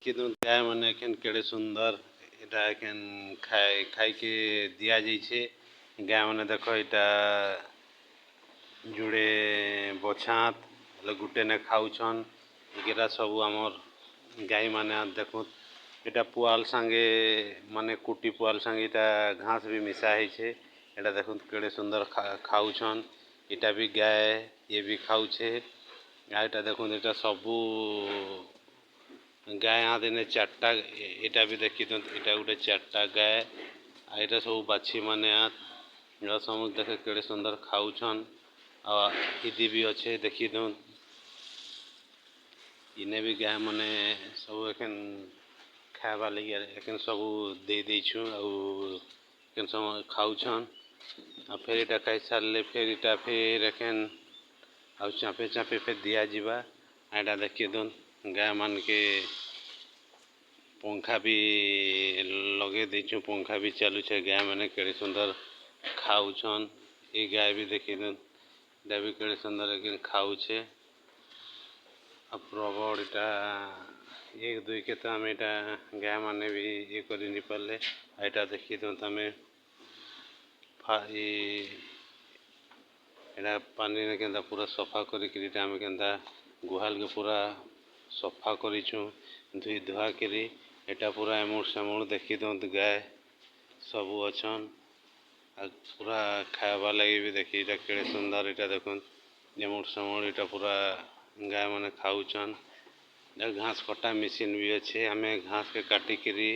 କିନ୍ତୁ ଗାଏ ମାନେ ଏଖେନ୍ କେଡ଼େ ସୁନ୍ଦର ଏଟା ଏଖେନ୍ ଖାଇके ଦିଆ ଯାଇଛେ। ଗାଏ ମାନେ ଦେଖ ଏଟା जुड़े बछात गुटे ने खाऊन एरा सब आमर गाई माने देखु एटा पुआल संगे माने कुटी पुआल संगे एटा घास भी मिसा है एटा देखु केड़े सुंदर खाऊन एटा भी गाय ये भी खाऊे गायटा देखु एटा सबू गाय आदि चार्टा एटा भी देखी एटा गोटे चार्टा गाय एटा सब बाछी माने सब देखे केड़े सुंदर खाऊन इदी भी अच्छे देखी दो इने भी गाय माने सब एखन खावा लगे एखन सब दे देछु आखन सब खाऊन आ फिर इटा खाई सारे फिर इटा फिर एखन आ चापे चापे फिर दिया जावा एटा देखी दो गाय मान के पंखा भी लगे देछु पंखा भी चालू छे गाय माने केड़े सुंदर खाऊन ये गाय भी देखी दो एटा भी केड़े सुंदर एखन खाऊे अब प्रबल इटा एक दुई के तो आम इटा गाय माने भी ये कर नहीं पारे एटा देखी दो तमें एटा पानी ने केंदा पूरा सफा करी आम केंदा गुहाल के पूरा सफा करूँ धुई धुआ करी एटा पूरा एमुड़ सेमुड़ देखी दो गाय सबू अच्छन पूरा खावा लगे भी देखी इटा केड़े सुंदर इटा देखुन एमुड़ सेमुड़ इटा पूरा गाय माने खाऊन घास कटा मेसीन भी अच्छे आम घास के काटिकी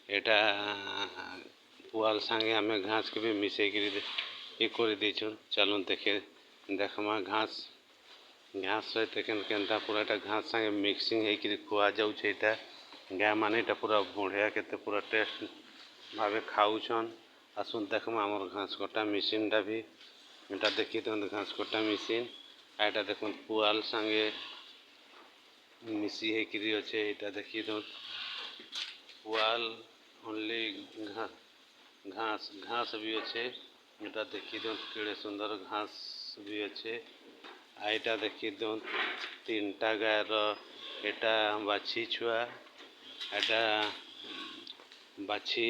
एटा पुआल संगे आम घास के भी मिसेक ये कर देचुन चलुन देखे देखमा घास घास सहित केनता पूरा एटा घास संगे मिक्सिंग होकर खुआ जाऊे एटा गाय माने एटा पूरा बढ़िया के पूरा टेस्ट भावे खाऊन आसुन देखमा आमर घास कटा मेसीन टा भी एटा देखी दो घास कटा मेसीन एटा देखो पुआल संगे मिसी होकर अच्छे एटा देखी दो पुआल ओनली घास घास भी अच्छे एटा देखी दो केड़े सुंदर घास भी अच्छे एटा देखी दो तीनटा गायर एटा बाछी छुआ एटा बाछी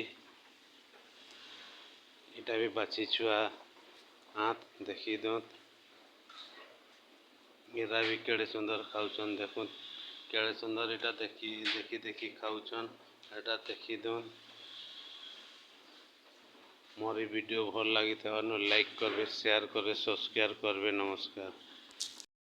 एटा भी बाछी छुआ हाथ देखी दो एरा भी केड़े सुंदर खाऊन देखो केड़े सुंदर एटा देखी देखी देखी खाऊन एटा देखी दो मोर वीडियो भल लगी लाइक करबे शेयर करबे सब्सक्राइब करबे नमस्कार।